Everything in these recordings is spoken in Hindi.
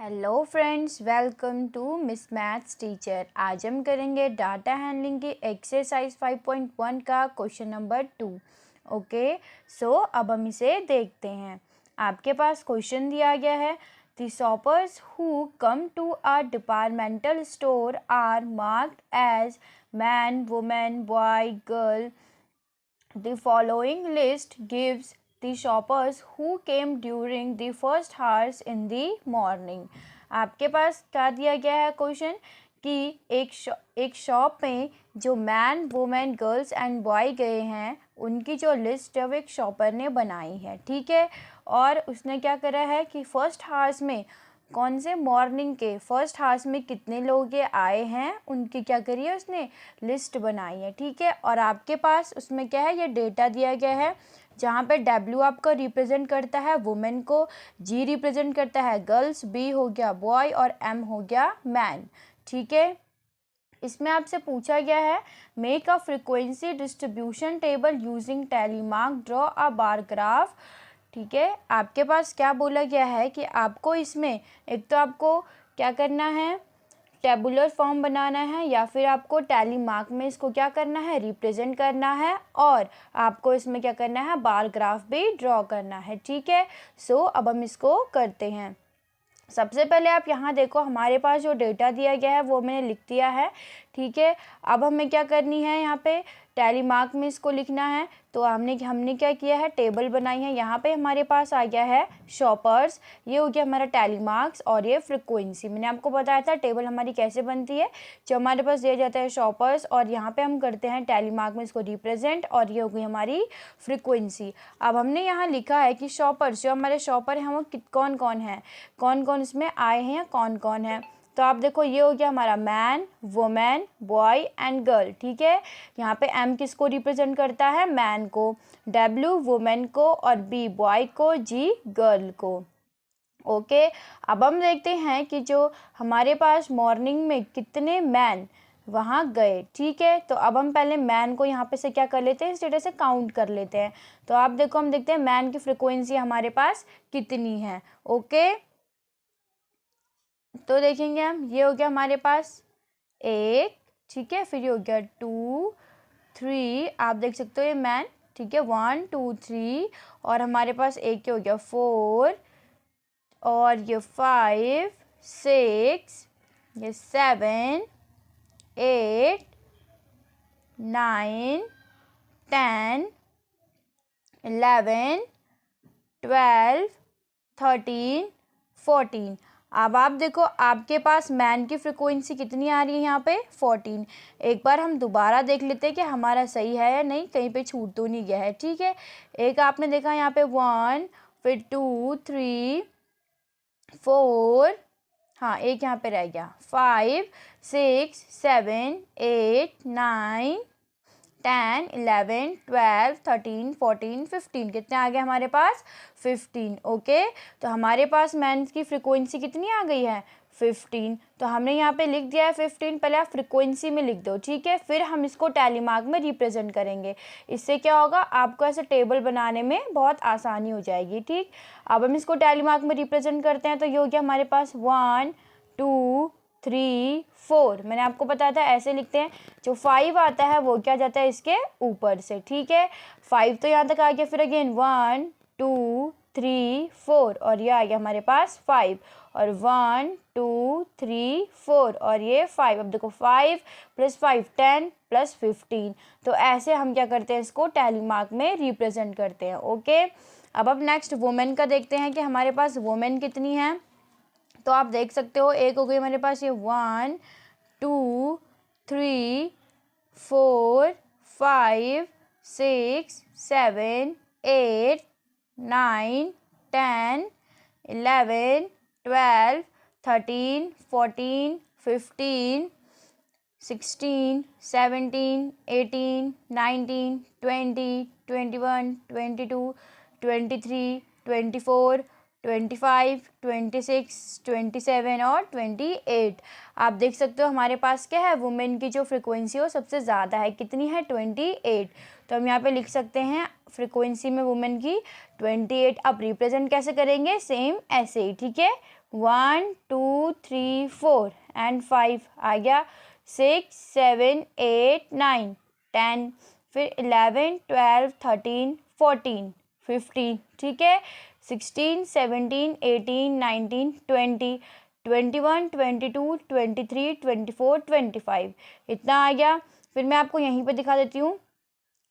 Hello friends, welcome to miss maths teacher. आज हम करेंगे डाटा हैंडलिंग की एक्सरसाइज 5.1 का क्वेश्चन नंबर 2। ओके, सो अब हम इसे देखते हैं। आपके पास क्वेश्चन दिया गया है, the shoppers who come to a departmental store are marked as man, women, boy, girl. The following list gives the shoppers who came during the first hours in the morning। आपके पास क्या दिया गया है क्वेश्चन कि एक शॉप में जो man, women, girls and boy गए हैं उनकी जो लिस्ट है वो एक शॉपर ने बनाई है। ठीक है, और उसने क्या करा है कि फर्स्ट हार्स में कौन से मॉर्निंग के फर्स्ट हार्स में कितने लोग ये आए हैं उनकी क्या करी है, उसने लिस्ट बनाई है। ठीक है, और आपके पास उसमें क्या है, ये डेटा दिया गया है जहाँ पे W आपका रिप्रेजेंट करता है वुमेन को, G रिप्रेजेंट करता है गर्ल्स, B हो गया बॉय और M हो गया मैन। ठीक है, इसमें आपसे पूछा गया है make a frequency distribution table using tally mark, draw a bar graph. ठीक है, आपके पास क्या बोला गया है कि आपको इसमें एक तो आपको क्या करना है, टेबुलर फॉर्म बनाना है या फिर आपको टैली मार्क में इसको क्या करना है, रिप्रेजेंट करना है, और आपको इसमें क्या करना है, बार ग्राफ भी ड्रॉ करना है। ठीक है, सो अब हम इसको करते हैं। सबसे पहले आप यहाँ देखो, हमारे पास जो डेटा दिया गया है वो मैंने लिख दिया है। ठीक है, अब हमें क्या करनी है, यहाँ पे टैली मार्क में इसको लिखना है। तो हमने क्या किया है, टेबल बनाई है। यहाँ पे हमारे पास आ गया है शॉपर्स, ये हो गया हमारा टैली मार्क्स, और ये फ्रिक्वेंसी। मैंने आपको बताया था टेबल हमारी कैसे बनती है, जो हमारे पास दिया जाता है शॉपर्स और यहाँ पे हम करते हैं टैली मार्क में इसको रिप्रेजेंट, और ये हो गई हमारी फ्रिक्वेंसी। अब हमने यहाँ लिखा है कि शॉपर्स, जो हमारे शॉपर हैं वो कौन कौन है, कौन कौन इसमें आए हैं या कौन कौन है। तो आप देखो, ये हो गया हमारा man, women, boy and girl. ठीक है, यहाँ पे M किसको रिप्रेजेंट करता है, मैन को, W वुमेन को, और B बॉय को, G गर्ल को। ओके, अब हम देखते हैं कि जो हमारे पास मॉर्निंग में कितने मैन वहाँ गए। ठीक है, तो अब हम पहले मैन को यहाँ पे से क्या कर लेते हैं, इस डेटा से काउंट कर लेते हैं। तो आप देखो, हम देखते हैं मैन की फ्रिक्वेंसी हमारे पास कितनी है। ओके, तो देखेंगे हम, ये हो गया हमारे पास एक, ठीक है, फिर ये हो गया 2, 3, आप देख सकते हो ये मैन। ठीक है, 1, 2, 3, और हमारे पास एक हो गया 4, और ये 5, 6, ये 7, 8, 9, 10, 11, 12, 13, 14। अब आप देखो, आपके पास मैन की फ्रिक्वेंसी कितनी आ रही है यहाँ पे, 14। एक बार हम दोबारा देख लेते हैं कि हमारा सही है या नहीं, कहीं पे छूट तो नहीं गया है। ठीक है, एक आपने देखा यहाँ पे 1, फिर 2, 3, 4, हाँ एक यहाँ पे रह गया, 5, 6, 7, 8, 9, 10, 11, 12, 13, 14, 15। कितने आ गए हमारे पास, 15। ओके, तो हमारे पास मैन की फ्रिक्वेंसी कितनी आ गई है, 15। तो हमने यहाँ पे लिख दिया है 15, पहले आप फ्रिक्वेंसी में लिख दो। ठीक है, फिर हम इसको टैली मार्क में रिप्रेजेंट करेंगे। इससे क्या होगा, आपको ऐसे टेबल बनाने में बहुत आसानी हो जाएगी। ठीक, अब हम इसको टैली मार्क में रिप्रेजेंट करते हैं। तो ये हो गया हमारे पास 1, 2, 3, 4। मैंने आपको बताया था ऐसे लिखते हैं, जो 5 आता है वो क्या जाता है इसके ऊपर से। ठीक है, 5 तो यहाँ तक आ गया, फिर अगेन 1, 2, 3, 4, और ये आ गया हमारे पास 5, और 1, 2, 3, 4, और ये 5। अब देखो 5 + 5 10 + 15। तो ऐसे हम क्या करते हैं, इसको टैली मार्क में रिप्रेजेंट करते हैं। ओके, अब नेक्स्ट वुमेन का देखते हैं कि हमारे पास वुमेन कितनी है। तो आप देख सकते हो, एक हो गई हमारे पास ये 1, 2, 3, 4, 5, 6, 7, 8, 9, 10, 11, 12, 13, 14, 15, 16, 17, 18, 19, 20, 21, 22, 23, 24, 25, 26, 27 और 28। आप देख सकते हो हमारे पास क्या है, वुमेन की जो फ्रिक्वेंसी हो सबसे ज़्यादा है, कितनी है, 28। तो हम यहाँ पे लिख सकते हैं फ्रिक्वेंसी में वुमेन की 28। अब रिप्रेजेंट कैसे करेंगे, सेम ऐसे ही। ठीक है, 1 2 3 4 एंड 5 आ गया, 6 7 8 9 10, फिर 11 12 13 14 15, ठीक है, 16 17 18 19 20 21 22 23 24 25, इतना आ गया। फिर मैं आपको यहीं पे दिखा देती हूँ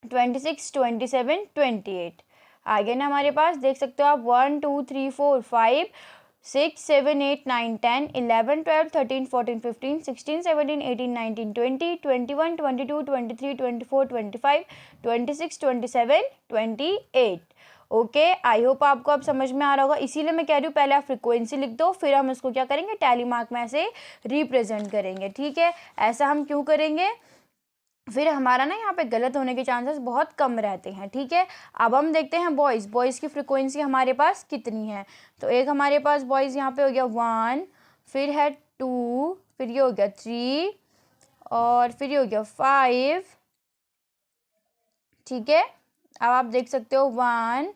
26 27 28 आ गया ना हमारे पास, देख सकते हो आप 1 2 3 4 5 6 7 8 9 10 11 12 13 14 15 16 17 18 19 20 21 22 23 24 25 26 27 28। ओके, आई होप आपको अब समझ में आ रहा होगा। इसीलिए मैं कह रही हूँ पहले आप फ्रीक्वेंसी लिख दो, फिर हम उसको क्या करेंगे, टैली मार्क में ऐसे रिप्रेजेंट करेंगे, ठीक है। ऐसा हम क्यों करेंगे, फिर हमारा ना यहाँ पे गलत होने के चांसेस बहुत कम रहते हैं, ठीक है। अब हम देखते हैं बॉयज़ की फ्रीक्वेंसी हमारे पास कितनी है। तो एक हमारे पास बॉयज़ यहाँ पे हो गया 1, फिर है 2, फिर ये हो गया 3, और फिर ये हो गया 5, ठीक है। अब आप देख सकते हो 1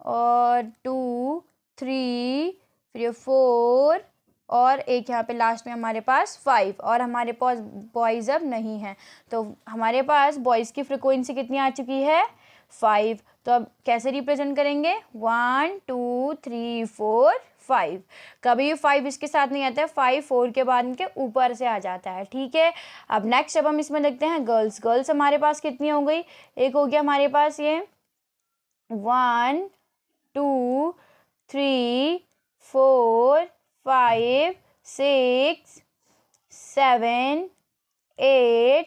और 2 3, फिर ये 4, और एक यहाँ पे लास्ट में हमारे पास 5, और हमारे पास बॉयज़ अब नहीं है। तो हमारे पास बॉयज़ की फ्रिक्वेंसी कितनी आ चुकी है, 5। तो अब कैसे रिप्रेजेंट करेंगे, 1 2 3 4 5। कभी भी 5 इसके साथ नहीं आता है, 5 4 के बाद इनके ऊपर से आ जाता है, ठीक है। अब नेक्स्ट अब हम इसमें देखते हैं गर्ल्स हमारे पास कितनी हो गई, एक हो गया हमारे पास ये 1 2 3 4 5 6 7 8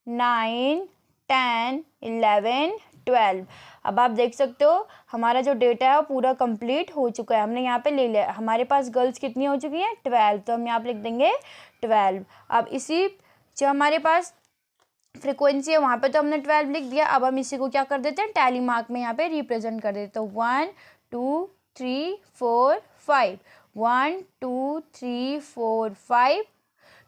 9 10 11 12। अब आप देख सकते हो हमारा जो डेटा है वो पूरा कंप्लीट हो चुका है, हमने यहाँ पे ले लिया। हमारे पास गर्ल्स कितनी हो चुकी हैं, 12, तो हम यहाँ पे लिख देंगे 12। अब इसी जो हमारे पास फ्रिक्वेंसी है वहाँ पे तो हमने 12 लिख दिया। अब हम इसी को क्या कर देते हैं, टैली मार्क में यहाँ पे रिप्रेजेंट कर देते हैं। 1 2 3 4 5, 1 2 3 4 5,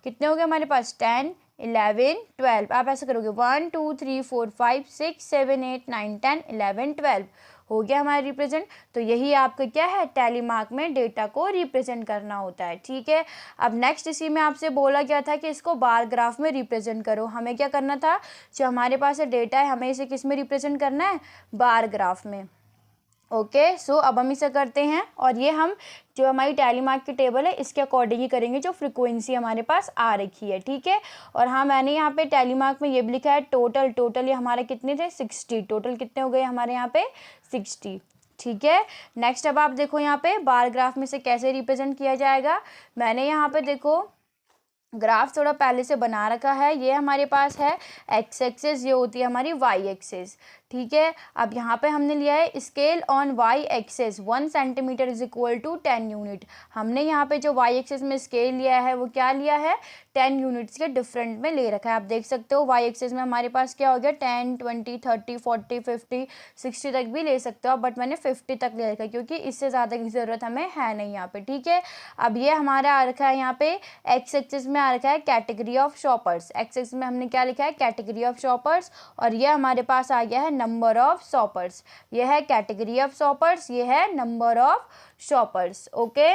कितने हो गए हमारे पास, 10 11 12। आप ऐसे करोगे 1 2 3 4 5 6 7 8 9 10 11 12, हो गया हमारा रिप्रेजेंट। तो यही आपका क्या है, टैली मार्क में डेटा को रिप्रेजेंट करना होता है, ठीक है। अब नेक्स्ट इसी में आपसे बोला गया था कि इसको बार ग्राफ में रिप्रेजेंट करो। हमें क्या करना था, जो हमारे पास डेटा है हमें इसे किस में रिप्रेजेंट करना है, बार ग्राफ में। ओके, सो अब हम इसे करते हैं, और ये हम जो हमारी टैली मार्क की टेबल है इसके अकॉर्डिंग ही करेंगे जो फ्रीक्वेंसी हमारे पास आ रखी है, ठीक है। और हाँ, मैंने यहाँ पे टैली मार्क में ये भी लिखा है टोटल ये हमारे कितने थे, 60। टोटल कितने हो गए हमारे यहाँ पे, 60, ठीक है। नेक्स्ट अब आप देखो यहाँ पे बार ग्राफ में से कैसे रिप्रेजेंट किया जाएगा। मैंने यहाँ पे देखो ग्राफ थोड़ा पहले से बना रखा है। ये हमारे पास है एक्स एक्सेस, ये होती है हमारी वाई एक्सेस, ठीक है। अब यहाँ पे हमने लिया है scale on Y axis 1 centimetre is equal to 10 unit. हमने यहाँ पे जो वाई एक्सेस में स्केल लिया है वो क्या लिया है, 10 यूनिट्स के डिफरेंट में ले रखा है। आप देख सकते हो वाई एक्सेस में हमारे पास क्या हो गया, 10 20 30 40 50 60 तक भी ले सकते हो, बट मैंने 50 तक ले रखा है क्योंकि इससे ज़्यादा की ज़रूरत हमें है नहीं यहाँ पे, ठीक है। अब ये हमारा आ रखा है यहाँ पे एक्स एक्सेस में आ रखा है category of shoppers. X axis में हमने क्या लिखा है, कैटेगरी ऑफ शॉपर्स, और ये हमारे पास आ गया है नंबर ऑफ शॉपर्स। ये है कैटेगरी ऑफ शॉपर्स, ये है नंबर ऑफ शॉपर्स, ओके।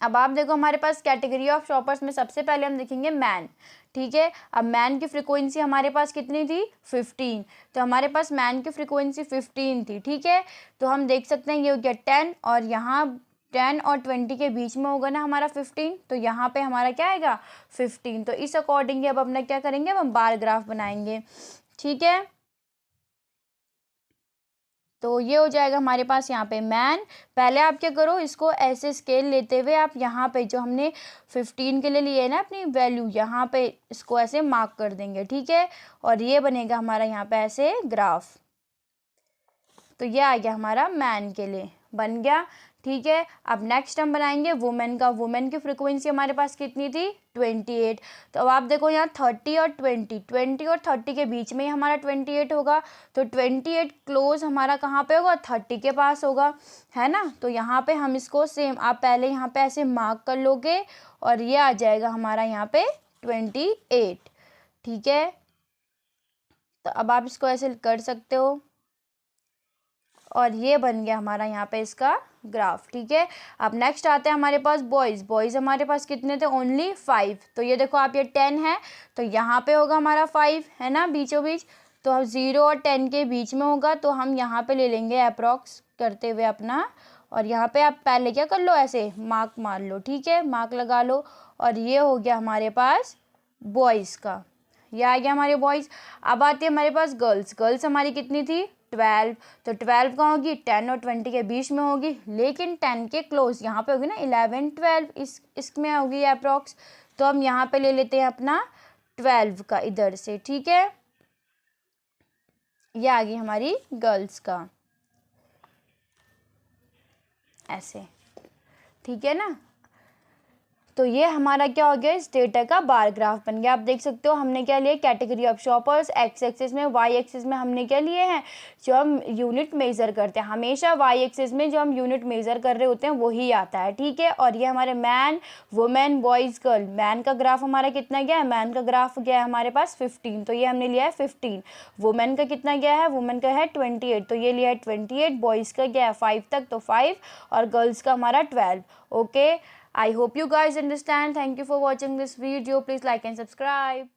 अब आप देखो हमारे पास कैटेगरी ऑफ शॉपर्स में सबसे पहले हम देखेंगे मैन, ठीक है। अब मैन की फ्रीक्वेंसी हमारे पास कितनी थी, 15, तो हमारे पास मैन की फ्रीक्वेंसी 15 थी, ठीक है। तो हम देख सकते हैं ये हो गया 10, और यहाँ 10 और 20 के बीच में होगा ना हमारा 15, तो यहाँ पे हमारा क्या आएगा, 15। तो इस अकॉर्डिंग अब अपना क्या करेंगे, हम बार ग्राफ बनाएंगे, ठीक है। तो ये हो जाएगा हमारे पास यहाँ पे मैन। पहले आप क्या करो, इसको ऐसे स्केल लेते हुए आप यहाँ पे जो हमने 15 के लिए लिए है ना अपनी वैल्यू, यहाँ पे इसको ऐसे मार्क कर देंगे, ठीक है। और ये बनेगा हमारा यहाँ पे ऐसे ग्राफ। तो ये आ गया हमारा मैन के लिए, बन गया, ठीक है। अब नेक्स्ट हम बनाएंगे वुमेन का। वुमेन की फ्रीक्वेंसी हमारे पास कितनी थी, 28। तो अब आप देखो यहाँ 30 और 20 और 30 के बीच में ही हमारा 28 होगा, तो 28 क्लोज हमारा कहाँ पे होगा, 30 के पास होगा, है ना। तो यहाँ पे हम इसको सेम आप पहले यहाँ पे ऐसे मार्क कर लोगे, और ये आ जाएगा हमारा यहाँ पे 28, ठीक है। तो अब आप इसको ऐसे कर सकते हो, और ये बन गया हमारा यहाँ पे इसका ग्राफ, ठीक है। अब नेक्स्ट आते हैं हमारे पास बॉयज़ हमारे पास कितने थे, ओनली 5। तो ये देखो आप, ये 10 है तो यहाँ पे होगा हमारा 5, है ना, बीचों बीच। तो अब 0 और 10 के बीच में होगा, तो हम यहाँ पे ले लेंगे अप्रॉक्स करते हुए अपना, और यहाँ पे आप पहले क्या कर लो, ऐसे मार्क मार लो, ठीक है, मार्क लगा लो। और ये हो गया हमारे पास बॉयज़ का, ये आ गया हमारे बॉयज़। अब आती है हमारे पास गर्ल्स हमारी कितनी थी, 12। तो 12 कहाँ होगी, 10 और 20 के बीच में होगी, लेकिन 10 के क्लोज यहाँ पे होगी ना 11 12, इसमें होगी अप्रॉक्स। तो हम यहाँ पे ले लेते हैं अपना 12 का इधर से, ठीक है। ये आ गई हमारी गर्ल्स का, ऐसे, ठीक है ना। तो ये हमारा क्या हो गया, इस डेटा का बार ग्राफ बन गया। आप देख सकते हो हमने क्या लिया, category of shoppers, x axis में, वाई एक्सिस में हमने क्या लिए हैं, जो हम यूनिट मेज़र करते हैं, हमेशा वाई एक्सिस में जो हम यूनिट मेज़र कर रहे होते हैं वही आता है, ठीक है। और ये हमारे man, women, boys, girl, man का ग्राफ हमारा कितना गया है, मैन का ग्राफ गया है हमारे पास 15, तो ये हमने लिया है 15। वुमेन का कितना गया है, वुमेन का है 28, तो ये लिया है 28। बॉयज़ का गया है 5 तक, तो 5, और गर्ल्स का हमारा 12। Okay, I hope you guys understand. Thank you for watching this video. Please like and subscribe.